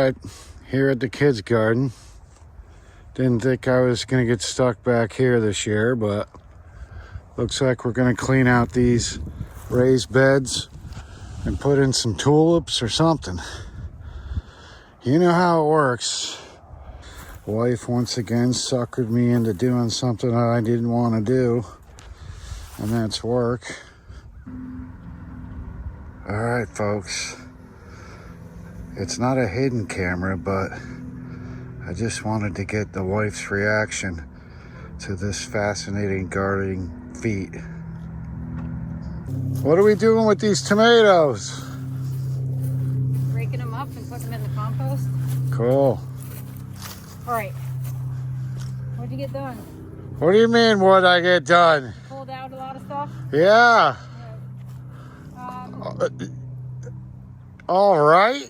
right, here at the kids' garden. Didn't think I was gonna get stuck back here this year, but looks like we're gonna clean out these raised beds and put in some tulips or something. You know how it works. Wife once again suckered me into doing something that I didn't want to do, and that's work. All right, folks. It's not a hidden camera, but I just wanted to get the wife's reaction to this fascinating gardening feat. What are we doing with these tomatoes? Breaking them up and putting them in the compost. Cool. All right. What'd you get done? What do you mean, what'd I get done? Pulled out a lot of stuff? Yeah. All right.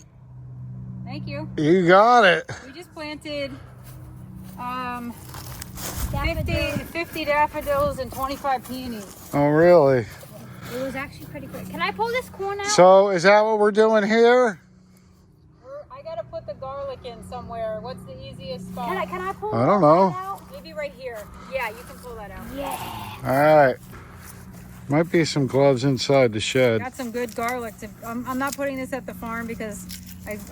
Thank you. You got it. We just planted 50 daffodils and 25 peonies. Oh, really? It was actually pretty quick. Can I pull this corn out? So, is that what we're doing here? I gotta put the garlic in somewhere. What's the easiest spot? Can I pull I don't know. that out? Maybe right here. Yeah, you can pull that out. Yeah. All right. Might be some gloves inside the shed. Got some good garlic. I'm not putting this at the farm because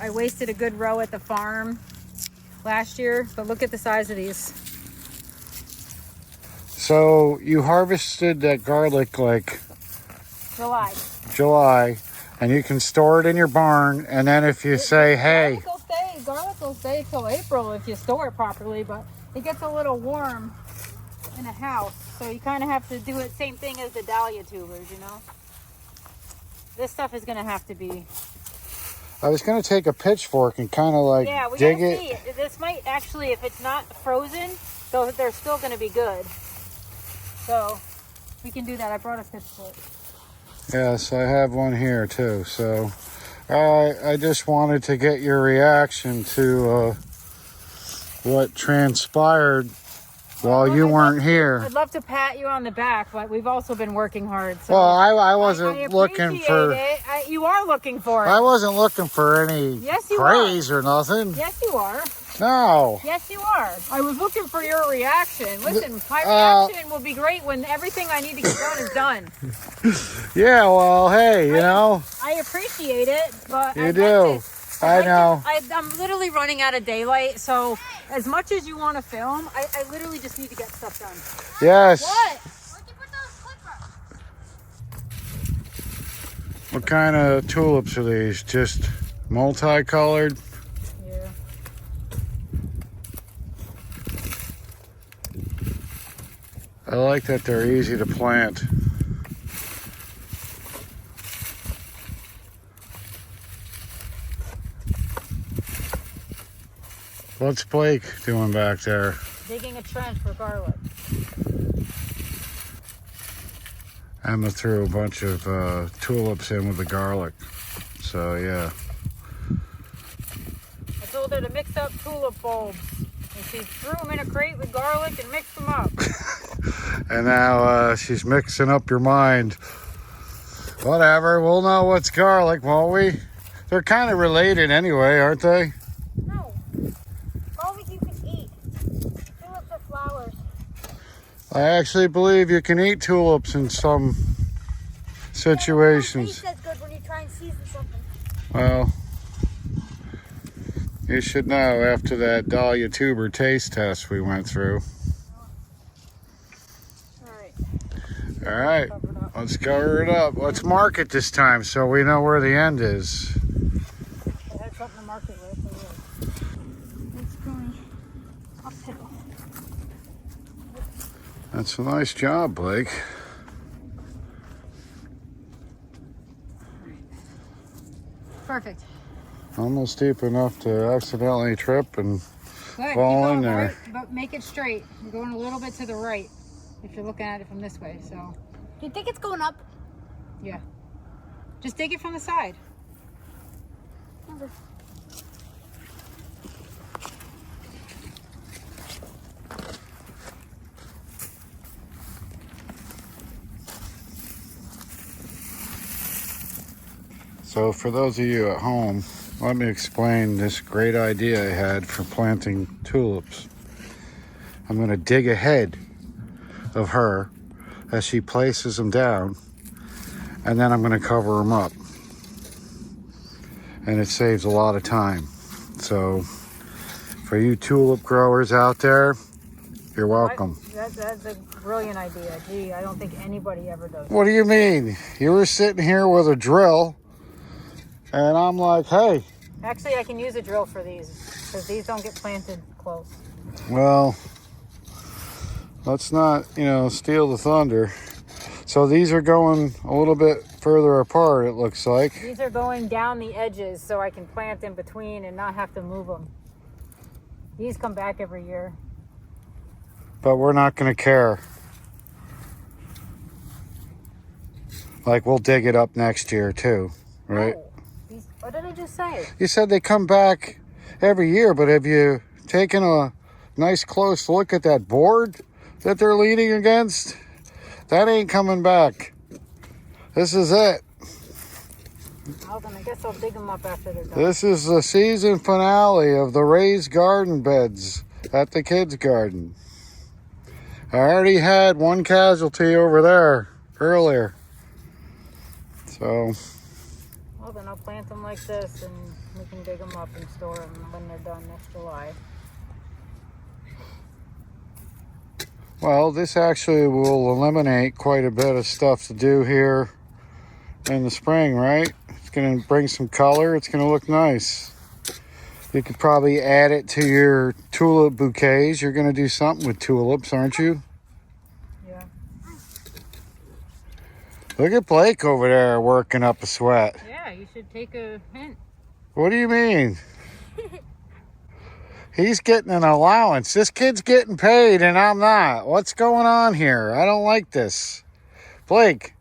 I wasted a good row at the farm last year. But look at the size of these. So, you harvested that garlic like July, and you can store it in your barn, and then if you say, hey... Garlic will stay till April if you store it properly, but it gets a little warm in a house, so you kind of have to do it same thing as the dahlia tubers, you know? This stuff is going to have to be... I was going to take a pitchfork and kind of like dig it. See. This might actually, if it's not frozen, though they're still going to be good. So we can do that. I brought a pitchfork. Yes, I have one here too. So I just wanted to get your reaction to what transpired while you weren't here. I'd love to pat you on the back, but we've also been working hard. So well, I wasn't looking for it. You are looking for it. I wasn't looking for any praise or nothing. Yes, you are. No. Yes, you are. I was looking for your reaction. Listen, my reaction will be great when everything I need to get done is done. Yeah, well, hey, you know. I appreciate it, but you do. I know. I'm literally running out of daylight, so as much as you want to film, I literally just need to get stuff done. Yes. What? Where'd you put those clippers? What kind of tulips are these? Just multicolored? Yeah. I like that they're easy to plant. What's Blake doing back there? Digging a trench for garlic. Emma threw a bunch of tulips in with the garlic. So, yeah. I told her to mix up tulip bulbs. And she threw them in a crate with garlic and mixed them up. And now she's mixing up your mind. Whatever, we'll know what's garlic, won't we? They're kind of related anyway, aren't they? No. Garlic you can eat. Tulips are flowers. I actually believe you can eat tulips in some situations. It tastes as good when you try and season something. Well, you should know after that dahlia tuber taste test we went through. All right, let's cover it up. Let's mark it this time so we know where the end is. I had something to mark it with. It's going uphill. That's a nice job, Blake. Perfect. Almost deep enough to accidentally trip and Good. fall Keep in going, there. right, but make it straight. You're going a little bit to the right if you're looking at it from this way. So, Do you think it's going up? yeah. Just dig it from the side. Okay. So for those of you at home, let me explain this great idea I had for planting tulips. I'm going to dig ahead of her as she places them down, and then I'm going to cover them up. And it saves a lot of time. So for you tulip growers out there, you're welcome. That's a brilliant idea. Gee, I don't think anybody ever does. What do you mean? You were sitting here with a drill, and I'm like, hey. Actually, I can use a drill for these, because these don't get planted close. Well, let's not, steal the thunder. So these are going a little bit further apart, it looks like. These are going down the edges so I can plant in between and not have to move them. These come back every year. But we're not going to care. Like, we'll dig it up next year too, right? Oh, what did I just say? You said they come back every year, but have you taken a nice close look at that board that they're leaning against? That ain't coming back. This is it. Well, then I guess I'll dig them up after they're done. This is the season finale of the raised garden beds at the kids' garden. I already had one casualty over there earlier. So, well, then I'll plant them like this, and we can dig them up and store them when they're done next July. well, this actually will eliminate quite a bit of stuff to do here in the spring, right? It's going to bring some color. It's going to look nice. You could probably add it to your tulip bouquets. You're going to do something with tulips, aren't you? Yeah. Look at Blake over there working up a sweat. Yeah, you should take a hint. What do you mean? He's getting an allowance. This kid's getting paid and I'm not. What's going on here? I don't like this. Blake,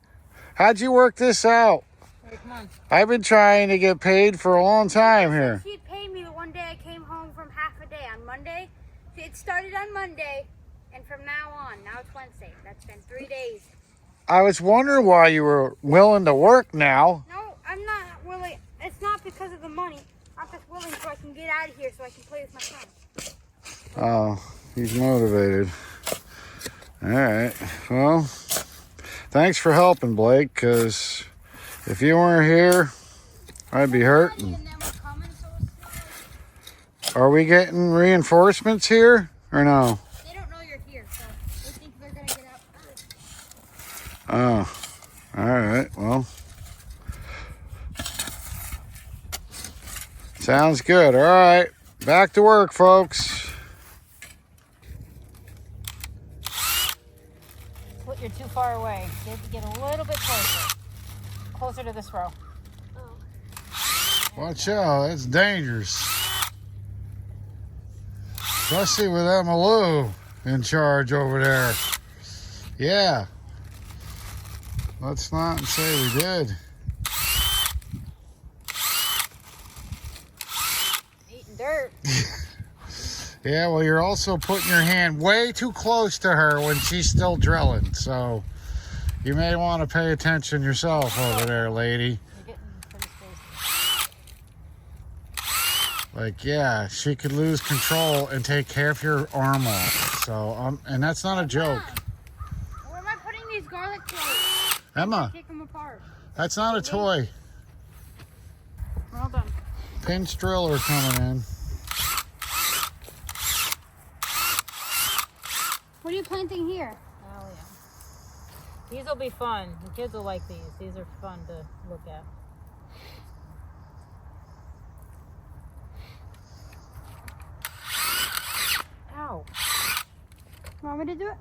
how'd you work this out? Hey, come on. I've been trying to get paid for a long time here. She'd pay me the one day I came home from half a day on Monday. It started on Monday, and from now on, now it's Wednesday. That's been 3 days. I was wondering why you were willing to work now. No, I'm not willing. It's not because of the money. I'm just willing so I can get out of here so I can play with my friends. Oh, he's motivated. All right. Well, thanks for helping, Blake, because if you weren't here, I'd be hurting. And then we're coming, so it's Are we getting reinforcements here or no? they don't know you're here, so they think they're gonna get out first. Oh, all right. Well, sounds good. All right. Back to work, folks. You're too far away. Get a little bit closer. Closer to this row. Watch out. That's dangerous. Especially with Emma Lou in charge over there. Yeah. Let's not say we did. Eating dirt. Yeah, well, you're also putting your hand way too close to her when she's still drilling. So you may want to pay attention yourself over there, lady. You're getting pretty close. Like, yeah, she could lose control and take half your arm off. So, and that's not a joke. Where am I putting these garlic cloves? Emma, Take them apart. that's not a toy. Well done. Pinch driller coming in. What are you planting here? Oh yeah. These will be fun. The kids will like these. These are fun to look at. Ow. Want me to do it?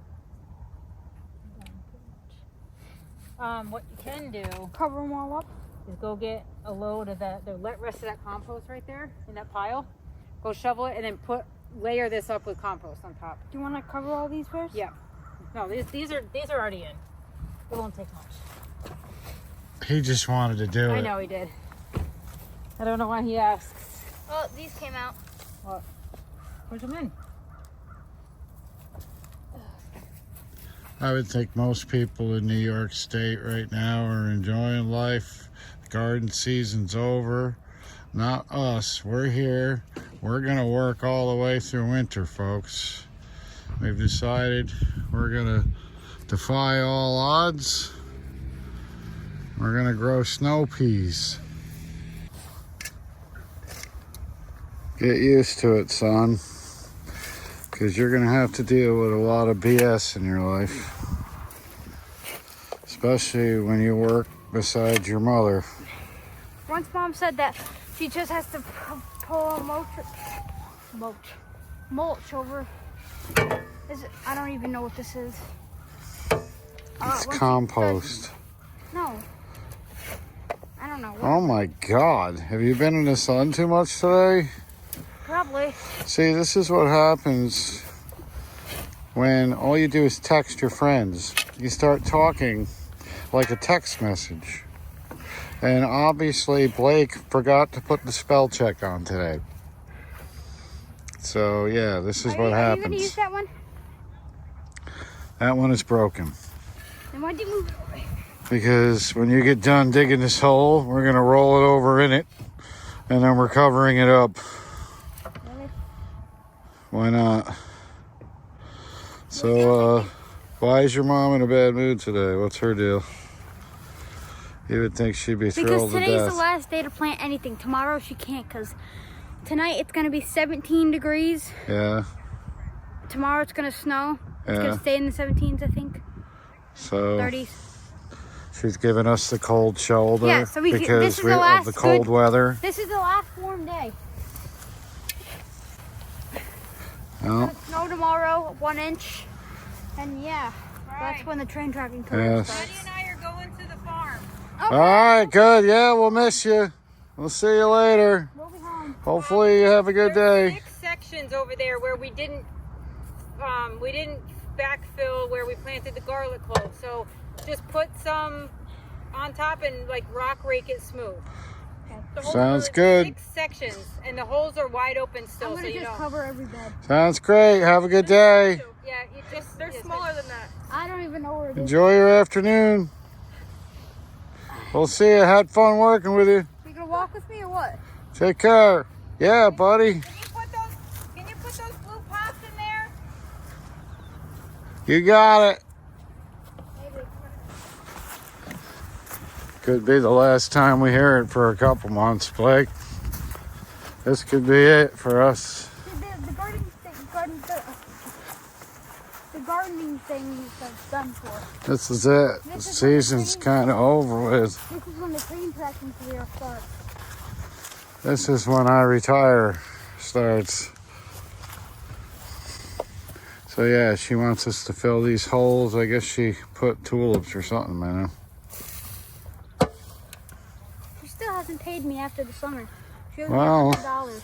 What you can do Cover them all up. is go get a load of the rest of that compost right there in that pile. Go shovel it and then layer this up with compost on top. Do you want to cover all these first? Yeah. No, these are already in. It won't take much. He just wanted to do it. I know he did. I don't know why he asks. Oh, these came out. What? Push them in. I would think most people in New York State right now are enjoying life. The garden season's over. Not us. We're here. We're going to work all the way through winter, folks. We've decided we're going to defy all odds. We're going to grow snow peas. Get used to it, son. Because you're going to have to deal with a lot of BS in your life. Especially when you work beside your mother. Once Mom said that she just has to pull a mulch over. I don't even know what this is. It's compost. No. I don't know. Oh my God. Have you been in the sun too much today? Probably. See, this is what happens when all you do is text your friends. You start talking like a text message. And obviously Blake forgot to put the spell check on today. So yeah, this is what happens. Are you going to use that one? That one is broken. Then why'd you move it away? Because when you get done digging this hole, we're going to roll it over in it. And then we're covering it up. Really? Why not? So, why is your mom in a bad mood today? What's her deal? You would think she'd be thrilled to death. Because today's the last day to plant anything. Tomorrow she can't because tonight it's going to be 17 degrees. Yeah. Tomorrow it's going to snow. It's Yeah. going to stay in the 17s, I think. So 30s. She's giving us the cold shoulder Yeah, so because this is the last of the cold weather. This is the last warm day. Oh. It's snow tomorrow, 1 inch. And yeah, that's when the train tracking tour Yes. starts. Daddy and I are going to the farm. Okay. All right, good. Yeah, we'll miss you. We'll see you later. We'll be home. Hopefully you have a good There's day. 6 sections over there where we didn't backfill where we planted the garlic clove. So just put some on top and like rock rake it smooth. The holes Sounds are good. 6 sections and the holes are wide open still. I'm So going to you just know. cover every bed. Sounds great. Have a good day. Yeah, they're smaller than that. I don't even know where it is. Enjoy your afternoon. We'll see you. Had fun working with you. You going to walk with me or what? Take care. Yeah, buddy. Can you put those blue pots in there? You got it. Maybe. Could be the last time we hear it for a couple months, Blake. This could be it for us. The gardening thing that's done for. This is it. The season's kind of over with. This is when the train tracking career starts. This is when I retire starts. So yeah, she wants us to fill these holes. I guess she put tulips or something, man. She still hasn't paid me after the summer. She owes me Well. $100.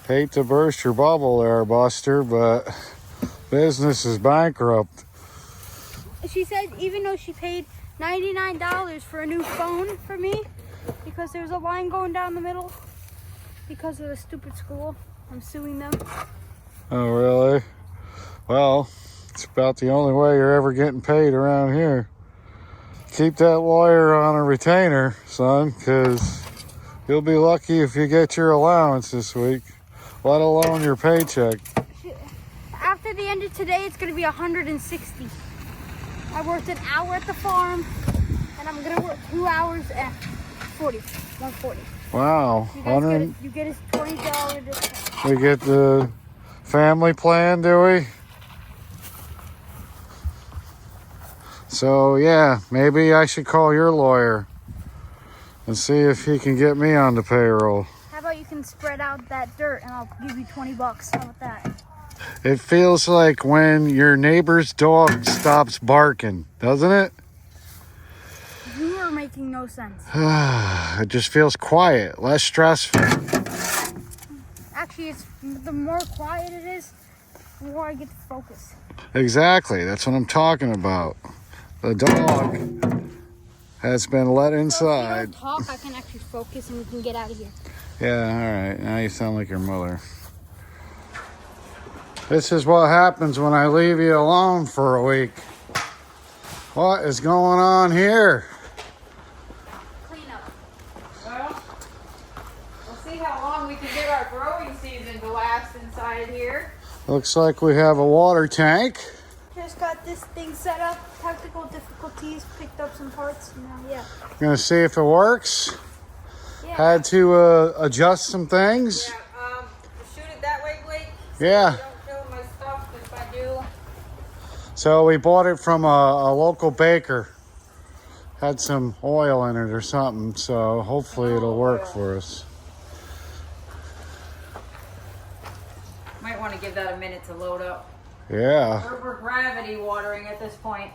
Hate to burst your bubble there, Buster, but business is bankrupt. She said even though she paid $99 for a new phone for me because there's a line going down the middle because of the stupid school, I'm suing them. Oh, really? Well, it's about the only way you're ever getting paid around here. Keep that lawyer on a retainer, son, because you'll be lucky if you get your allowance this week, let alone your paycheck. After the end of today, it's going to be 160. I worked an hour at the farm, and I'm going to work 2 hours at 140. Wow. You get a $20 discount. We get the family plan, do we? So, yeah, maybe I should call your lawyer and see if he can get me on the payroll. How about you can spread out that dirt, and I'll give you $20. How about that? It feels like when your neighbor's dog stops barking, doesn't it? You are making no sense. It just feels quiet, less stressful. Actually, the more quiet it is, the more I get to focus. Exactly, that's what I'm talking about. The dog has been let inside. If you don't talk, I can actually focus and we can get out of here. Yeah, all right. Now you sound like your mother. This is what happens when I leave you alone for a week. What is going on here? Clean up. Well, Looks like we have a water tank. Just got this thing set up. Technical difficulties. Picked up some parts. Now, yeah. Gonna see if it works. Yeah. Had to adjust some things. Yeah, shoot it that way, Blake. Yeah. Don't kill my stuff if I do. So we bought it from a local baker. Had some oil in it or something, so hopefully it'll work for us. Might want to give that a minute to load up. Yeah. We're gravity watering at this point.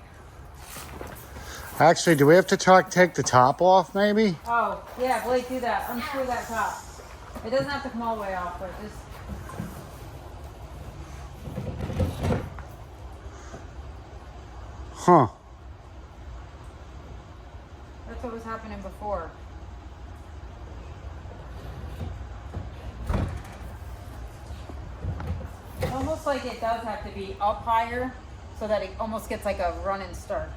Actually, do we have to take the top off maybe? Oh, yeah, Blake, do that. Unscrew that top. It doesn't have to come all the way off, but just... Huh. That's what was happening before. It's almost like it does have to be up higher so that it almost gets like a running start.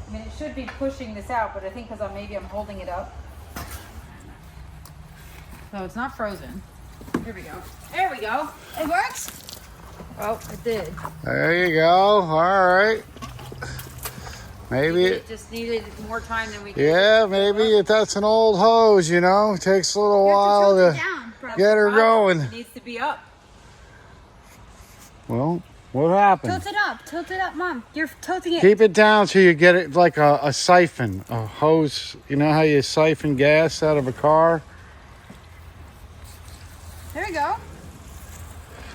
I mean, it should be pushing this out, but I think because maybe I'm holding it up. So it's not frozen. Here we go. There we go. It works. Oh, it did. There you go. All right. Maybe It just needed more time than we did. yeah, maybe that's an old hose, you know. It takes a little while tilt it to down, bro. get her going. It needs to be up. Well, what happened? Tilt it up. Tilt it up, Mom. You're tilting it. Keep it down so you get it like a siphon, a hose. You know how you siphon gas out of a car? There we go.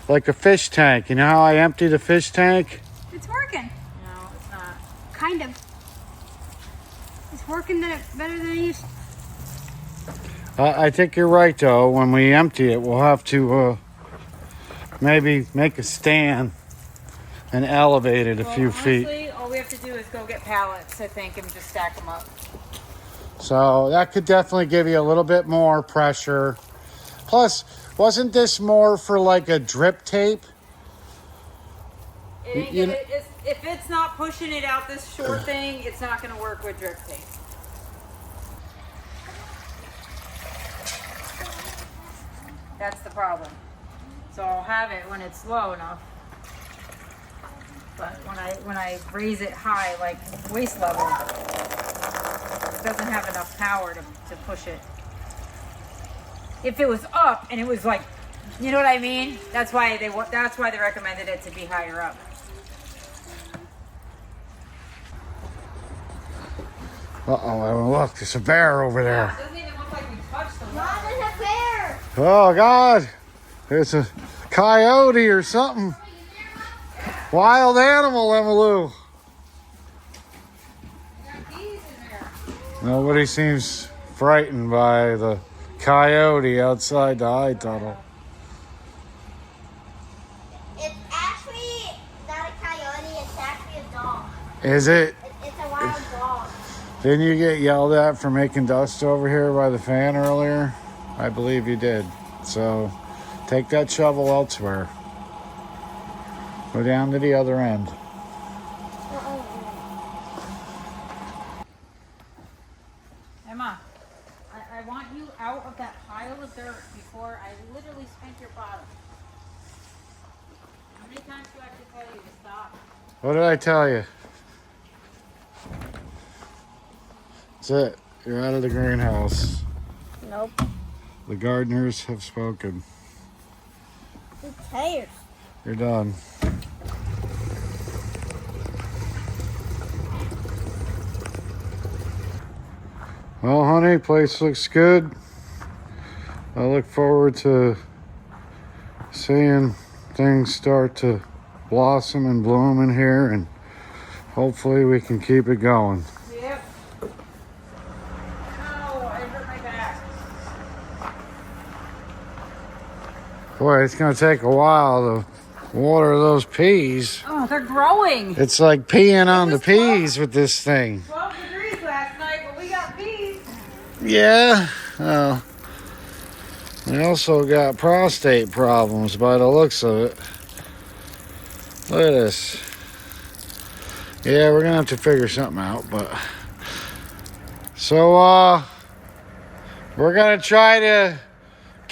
Like a fish tank. You know how I empty the fish tank? It's working. No, it's not. Kind of. It's working better than it used to. I think you're right, though. When we empty it, we'll have to maybe make a stand and elevate it a few feet. Honestly, all we have to do is go get pallets, I think, and just stack them up. So that could definitely give you a little bit more pressure. Plus, wasn't this more for like a drip tape? It ain't You gonna, if it's not pushing it out this short thing, it's not going to work with drip tape. That's the problem. So I'll have it when it's low enough. But when I raise it high, like waist level, it doesn't have enough power to push it. If it was up and it was like, you know what I mean? That's why they recommended it to be higher up. Uh-oh, look, there's a bear over Yeah, there. it doesn't even look like we touched the Mom, water. there's a bear. Oh, God. There's a coyote or something. Wild animal, Emmylou. Got bees in there. Nobody seems frightened by the coyote outside the eye tunnel. It's actually not a coyote. It's actually a dog. Is it? It's a wild dog. Didn't you get yelled at for making dust over here by the fan earlier? I believe you did. So take that shovel elsewhere. Go down to the other end. Emma, I want you out of that pile of dirt before I literally spank your bottom. How many times do I have to tell you to stop? What did I tell you? That's it. You're out of the greenhouse. Nope. The gardeners have spoken. Who cares? You're done. Well, honey, place looks good. I look forward to seeing things start to blossom and bloom in here, and hopefully we can keep it going. Yep. Ow, I hurt my back. Boy, it's going to take a while to water those peas. Oh, they're growing. It's like peeing on the was 12. peas with this thing. 12 degrees last night, but we got bees. Yeah. Oh. I also got prostate problems by the looks of it. Look at this. Yeah, we're gonna have to figure something out, but so we're gonna try to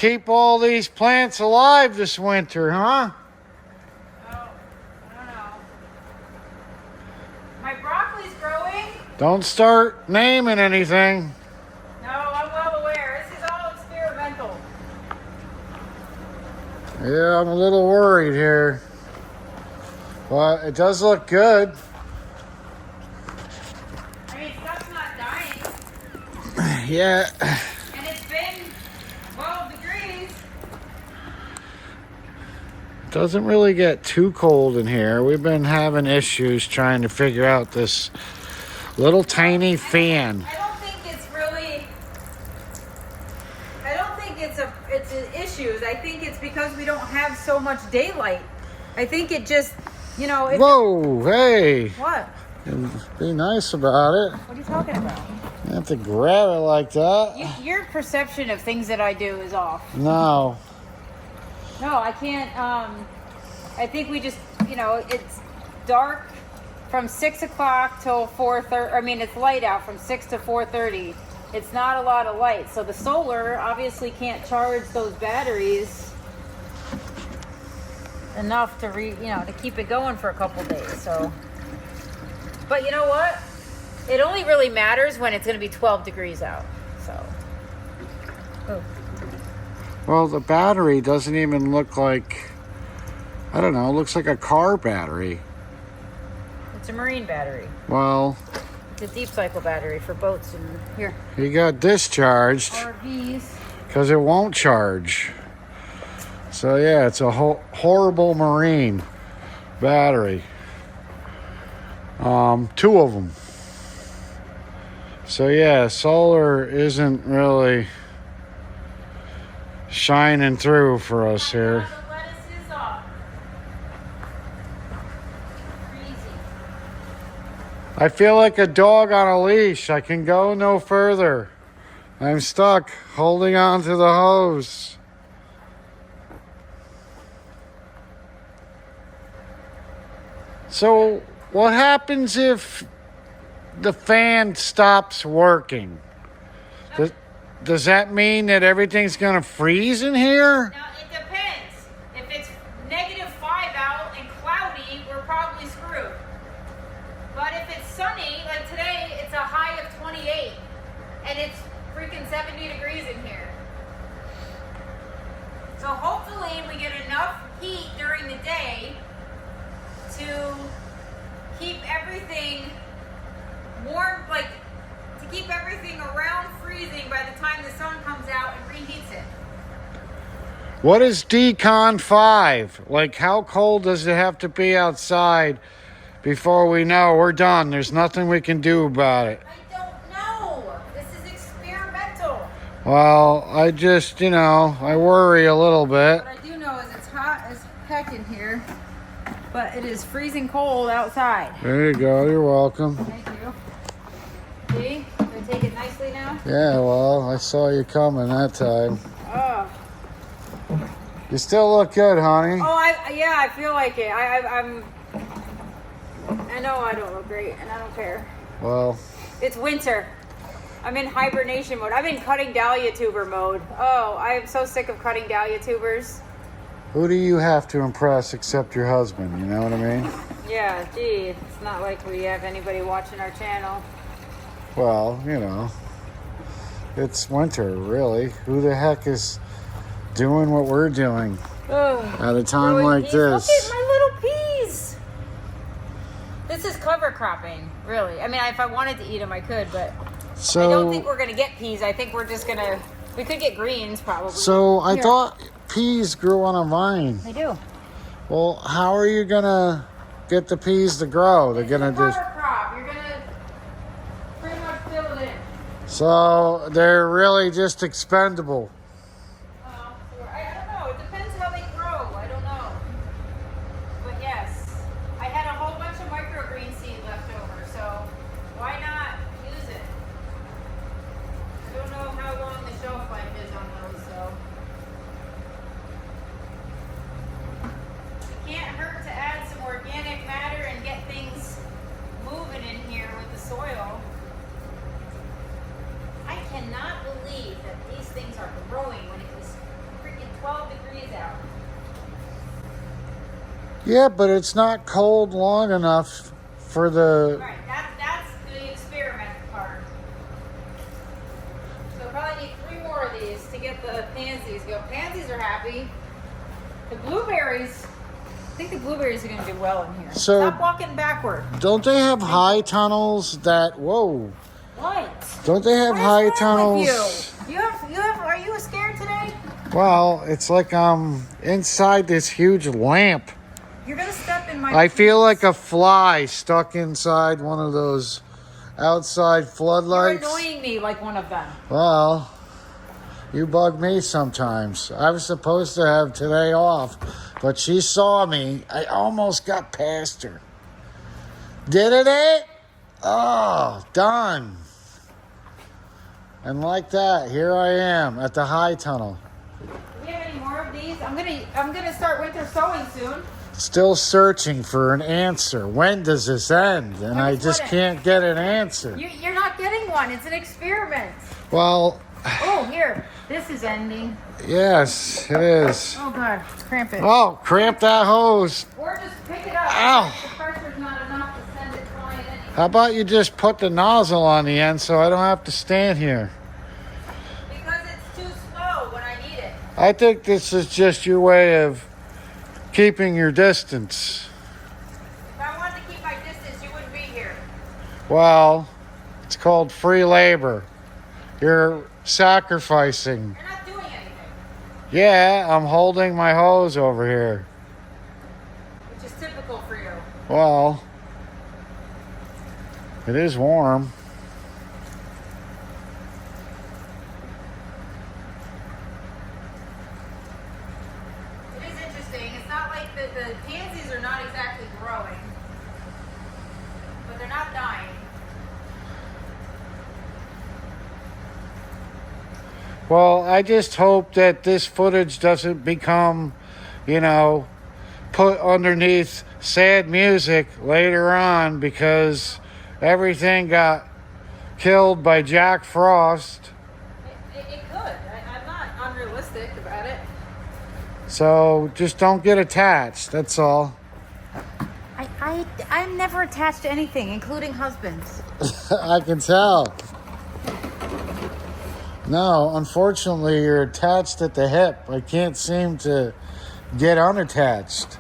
keep all these plants alive this winter, huh? Oh, I don't know. My broccoli's growing. Don't start naming anything. No, I'm well aware. This is all experimental. Yeah, I'm a little worried here. But it does look good. I mean, stuff's not dying. Yeah. And it's been 12 degrees. Doesn't really get too cold in here. We've been having issues trying to figure out this little tiny fan. I don't think it's really. I don't think it's issues. I think it's because we don't have so much daylight. I think it just, you know. Whoa, hey. What? Be nice about it. What are you talking about? You have to grab it like that. Your perception of things that I do is off. No. No, I can't. I think we just, you know, it's dark from 6 o'clock till 4:30. I mean, it's light out from 6 to 4:30. It's not a lot of light, so the solar obviously can't charge those batteries enough to to keep it going for a couple days. So, but you know what? It only really matters when it's going to be 12 degrees out. So. Oh. Well, the battery doesn't even look like, I don't know, it looks like a car battery. It's a marine battery. Well, it's a deep cycle battery for boats and here. He got discharged RVs. because it won't charge. So yeah, it's a horrible marine battery. 2 of them. So yeah, solar isn't really shining through for us here. The lettuce is off. Crazy. I feel like a dog on a leash. I can go no further. I'm stuck holding on to the hose. So what happens if the fan stops working? Does that mean that everything's going to freeze in here? Now, it depends. If it's -5 out and cloudy, we're probably screwed. But if it's sunny, like today, it's a high of 28. And it's freaking 70 degrees in here. So hopefully we get enough heat during the day to keep everything warm, like to keep everything around freezing by the time the sun comes out and reheats it. What is decon 5? Like, how cold does it have to be outside before we know we're done? There's nothing we can do about it. I don't know. This is experimental. Well, I just, I worry a little bit. What I do know is it's hot as heck in here, but it is freezing cold outside. There you go. You're welcome. Thank you. See? Did I take it nicely now? Yeah, well, I saw you coming that time. Oh. You still look good, honey. Oh, I feel like it. I know I don't look great, and I don't care. Well, It's winter. I'm in hibernation mode. I'm in cutting dahlia tuber mode. Oh, I am so sick of cutting dahlia tubers. who do you have to impress except your husband? You know what I mean? Yeah, gee, it's not like we have anybody watching our channel. Well, it's winter, really. Who the heck is doing what we're doing at a time Growing like peas. this? Look at my little peas. This is cover cropping, really. I mean, if I wanted to eat them, I could, but So, I don't think we're going to get peas. I think we're just going to... We could get greens, probably. So I Here. thought peas grew on a vine. They do. Well, how are you gonna get the peas to grow? They're gonna It's a just... cover crop. You're going to pretty much fill it in. So they're really just expendable. I don't know. It depends how they grow. I don't know. But yes, I had a whole bunch of microgreen seed left over, so why not use it? I don't know how long the shelf life is on those, so. It can't hurt to add some organic matter and get things moving in here with the soil. I cannot believe that these things are growing. Yeah, but it's not cold long enough for the... Right, that's the experiment part. So probably need 3 more of these to get the pansies going. Pansies are happy. The blueberries, I think the blueberries are going to do well in here. So- Stop walking backward. Don't they have high tunnels that... Whoa. What? Don't they have What high is wrong with tunnels? are you scared today? Well, it's like I'm inside this huge lamp. You're going to step in my... I feel like a fly stuck inside one of those outside You're floodlights. annoying me like one of them. Well, you bug me sometimes. I was supposed to have today off, but she saw me. I almost got past her. Did it? Oh, done. And like that, here I am at the high tunnel. Do we have any more of these? I'm gonna start winter sowing soon. Still searching for an answer. When does this end? And I just can't get an answer. You're not getting one. It's an experiment. Well, Oh, here. This is ending. yes, it is. Oh, God. Cramp it. Oh, cramp that hose. Or just pick it up. Ow. The pressure's not enough to send it flying anyway. How about you just put the nozzle on the end so I don't have to stand here? Because it's too slow when I need it. I think this is just your way of keeping your distance. If I wanted to keep my distance, you wouldn't be here. Well, it's called free labor. You're sacrificing. You're not doing anything. Yeah, I'm holding my hose over here. Which is typical for you. Well, it is warm. It is interesting. It's not like the pansies are not exactly growing. But they're not dying. Well, I just hope that this footage doesn't become, put underneath sad music later on because everything got killed by Jack Frost. It could. I'm not unrealistic about it. So just don't get attached, that's all. I'm never attached to anything, including husbands. I can tell. No, unfortunately, you're attached at the hip. I can't seem to get unattached.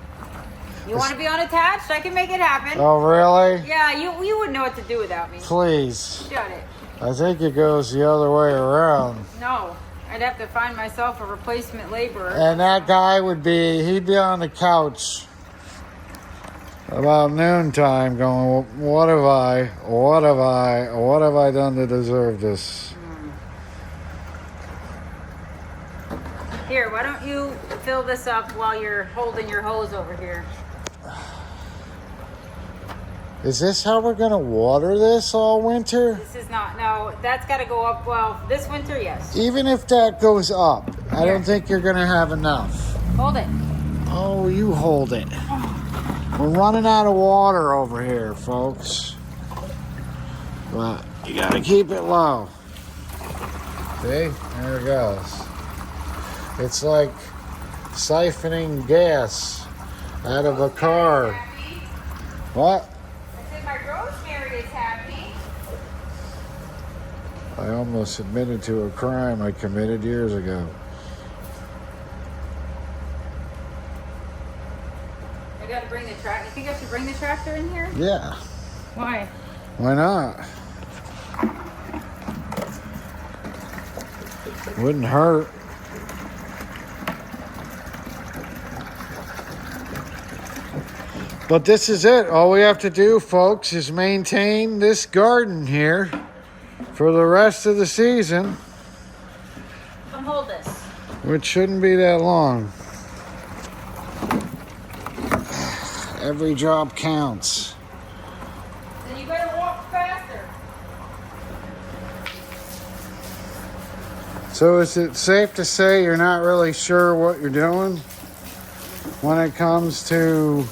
You want to be unattached? I can make it happen. Oh, really? Yeah, you wouldn't know what to do without me. Please. Shut it. I think it goes the other way around. No, I'd have to find myself a replacement laborer. And that guy he'd be on the couch about noontime going, what have I done to deserve this? Here, why don't you fill this up while you're holding your hose over here? Is this how we're going to water this all winter? This is not, no, that's got to go up, well, this winter, yes. Even if that goes up, I don't think you're going to have enough. Hold it. Oh, you hold it. We're running out of water over here, folks. But you got to keep it low. See? There it goes. It's like siphoning gas out of a car. What? I said my rosemary is happy. I almost admitted to a crime I committed years ago. I got to bring the tractor. You think I should bring the tractor in here? Yeah. Why? Why not? Wouldn't hurt. But this is it. All we have to do, folks, is maintain this garden here for the rest of the season, Come hold this. which shouldn't be that long. Every drop counts. Then you better walk faster. So is it safe to say you're not really sure what you're doing when it comes to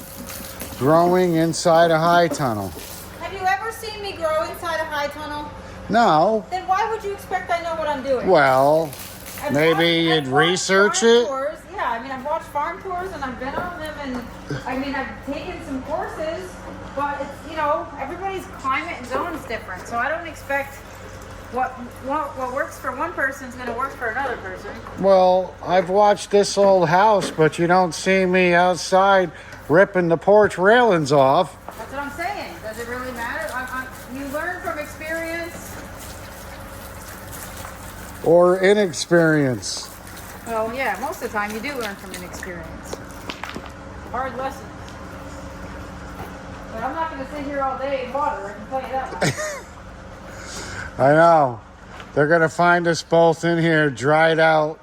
growing inside a high tunnel? Have you ever seen me grow inside a high tunnel? No. Then why would you expect I know what I'm doing? Well, I've maybe watched you'd research it. farm tours. Yeah, I mean, I've watched farm tours and I've been on them, and I mean I've taken some courses, but it's, you know, everybody's climate and zone is different, so I don't expect what works for one person is going to work for another person. Well, I've watched this old house, but you don't see me outside ripping the porch railings off. That's what I'm saying. Does it really matter? You learn from experience. Or inexperience. Well, yeah, most of the time you do learn from inexperience. Hard lessons. But I'm not going to sit here all day and water, I can tell you that much. I know. They're going to find us both in here dried out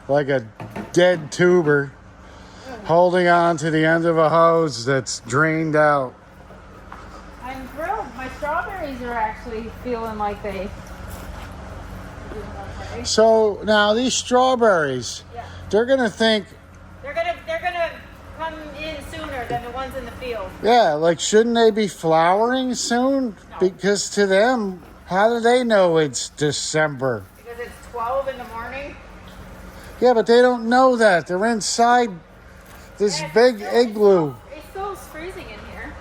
like a dead tuber, holding on to the end of a hose that's drained out. I'm thrilled. My strawberries are actually feeling like they... So now these strawberries, Yeah. they're going to think, They're gonna come in sooner than the ones in the field. yeah, like shouldn't they be flowering soon? No. Because to them, how do they know it's December? Because it's 12 in the morning. Yeah, but they don't know that. They're inside this Yeah, big igloo. It still is freezing in here.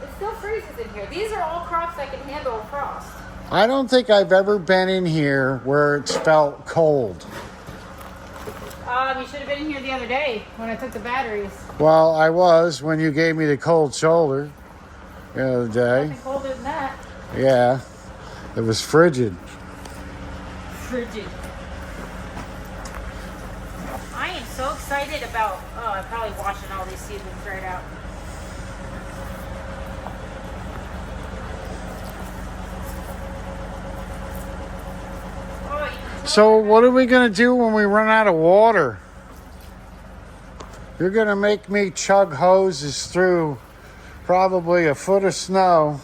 It still freezes in here. These are all crops that can handle frost. I don't think I've ever been in here where it's felt cold. You should have been in here the other day when I took the batteries. Well, I was when you gave me the cold shoulder the other day. Nothing colder than that. Yeah, it was frigid. Frigid. I am so excited about, I'm probably washing all these seedlings right out. Oh, you can tell So they're what are we going to do when we run out of water? You're going to make me chug hoses through probably a foot of snow.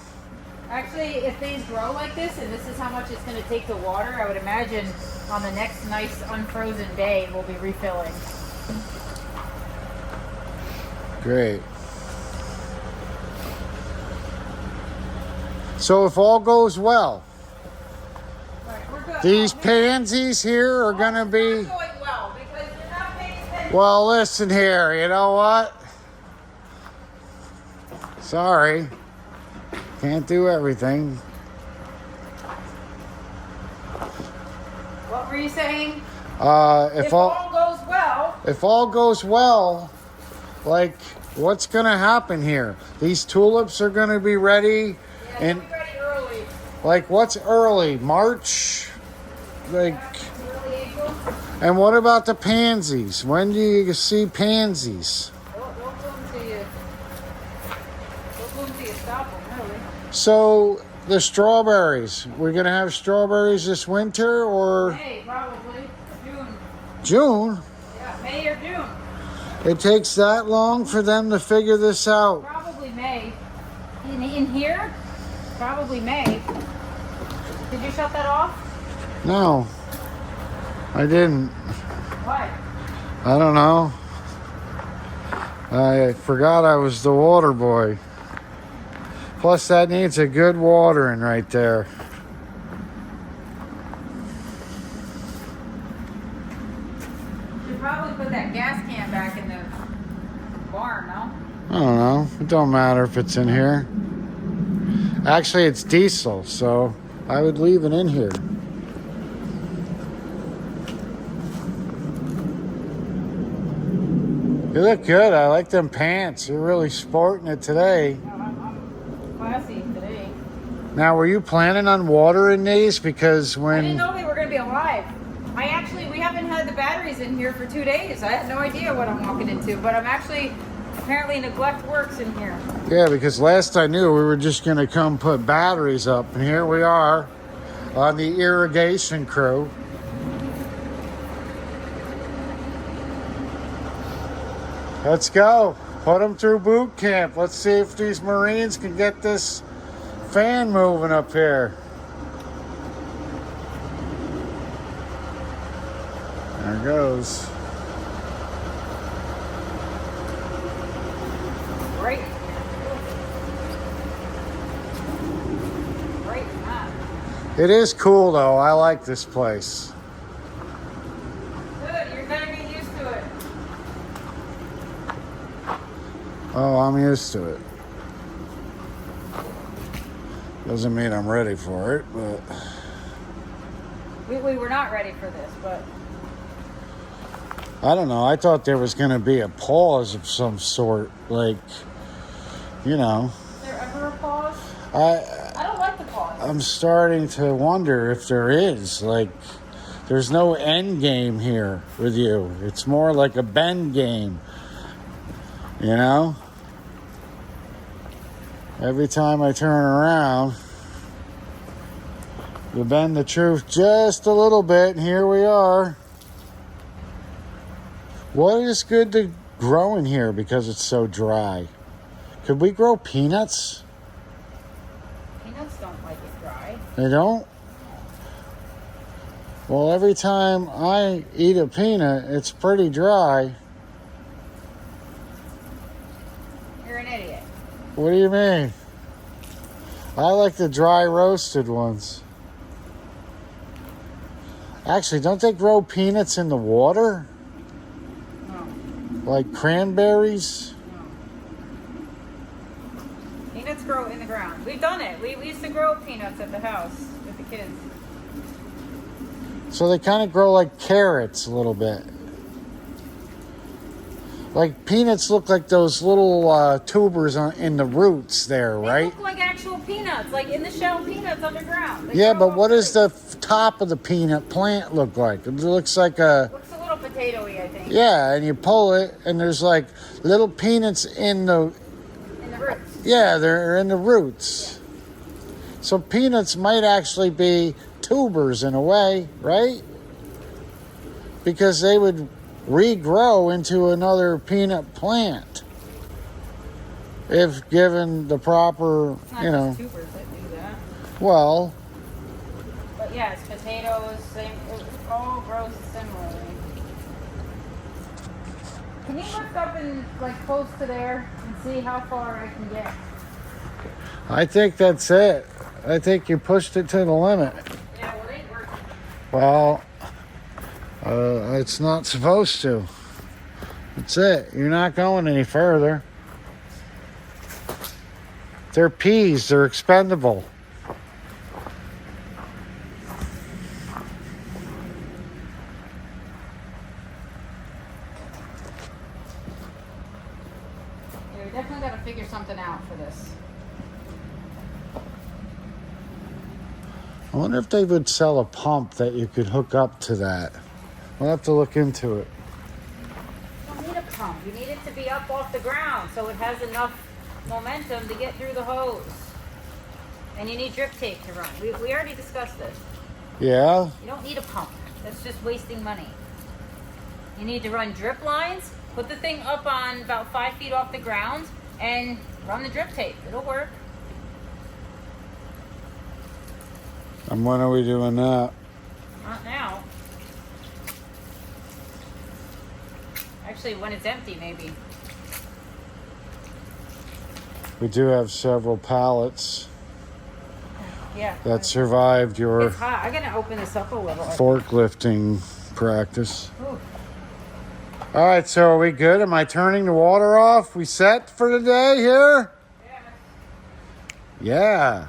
Actually, if these grow like this, and this is how much it's going to take to water, I would imagine on the next nice unfrozen day, we'll be refilling. Great. So if all goes well, All right, we're good. these pansies here are going to It's be... not going well because you're not paying attention. Well, listen here, you know what? Sorry. Can't do everything. What were you saying? If all goes well, if all goes well, like what's gonna happen here? These tulips are gonna be ready, yeah, and you'll be ready early. like what's early? March? Like, Early April. and what about the pansies? When do you see pansies? They'll bloom till you. They'll bloom till you stop them, really. So the strawberries, we're gonna have strawberries this winter or May, probably. June. June? Yeah, May or June. It takes that long for them to figure this out. Probably May. In here? Probably May. Did you shut that off? No, I didn't. Why? I don't know. I forgot I was the water boy. Plus, that needs a good watering right there. You should probably put that gas can back in the barn, no? I don't know. It don't matter if it's in here. Actually, it's diesel, so I would leave it in here. You look good. I like them pants. You're really sporting it today. I'm classy today. Now, were you planning on watering these? Because I didn't when... know they were going to be alive. We haven't had the batteries in here for 2 days. I had no idea what I'm walking into, but I'm actually, apparently neglect works in here. Yeah, because last I knew, we were just going to come put batteries up. And here we are on the irrigation crew. Let's go. Put them through boot camp. Let's see if these Marines can get this fan moving up here. There it goes. Great. Great map. It is cool, though. I like this place. Good, you're going to get used to it. Oh, I'm used to it. Doesn't mean I'm ready for it, but We were not ready for this, but I don't know. I thought there was going to be a pause of some sort. Like, you know. is there ever a pause? I don't like the pause. I'm starting to wonder if there is. Like, there's no end game here with you. It's more like a bend game. You know? Every time I turn around, you bend the truth just a little bit, and here we are. What is good to grow in here because it's so dry? Could we grow peanuts? Peanuts don't like it dry. They don't? Well, every time I eat a peanut, it's pretty dry. You're an idiot. What do you mean? I like the dry roasted ones. Actually, don't they grow peanuts in the water? No. Like cranberries? No. Peanuts grow in the ground. We've done it. We used to grow peanuts at the house with the kids. So they kind of grow like carrots a little bit. Like peanuts look like those little tubers in the roots there, They right? look like actual peanuts, like in the shell peanuts underground. They Yeah, grow but what up does the top of the peanut plant look like? It looks like a... looks a little potatoey, I think. Yeah, and you pull it, and there's like little peanuts in the... In the roots. Yeah, they're in the roots. So peanuts might actually be tubers in a way, right? Because they would regrow into another peanut plant if given the proper, It's not you know. just tubers that do that. Well, But yeah, it's potatoes, same, it all grows similarly. Can you lift up and like close to there and see how far I can get? I think that's it. I think you pushed it to the limit. Yeah, well, it ain't working. Well, it's not supposed to. That's it. You're not going any further. They're peas. They're expendable. Yeah, we definitely got to figure something out for this. I wonder if they would sell a pump that you could hook up to that. We'll have to look into it. You don't need a pump. You need it to be up off the ground so it has enough momentum to get through the hose. And you need drip tape to run. We already discussed this. Yeah? You don't need a pump. That's just wasting money. You need to run drip lines, put the thing up on about 5 feet off the ground, and run the drip tape. It'll work. And when are we doing that? Not now. Actually, when it's empty, maybe. We do have several pallets Yeah. that survived your It's hot. I'm gonna open this up a little. forklifting practice. Ooh. All right, so are we good? Am I turning the water off? We set for the day here? Yeah. Yeah.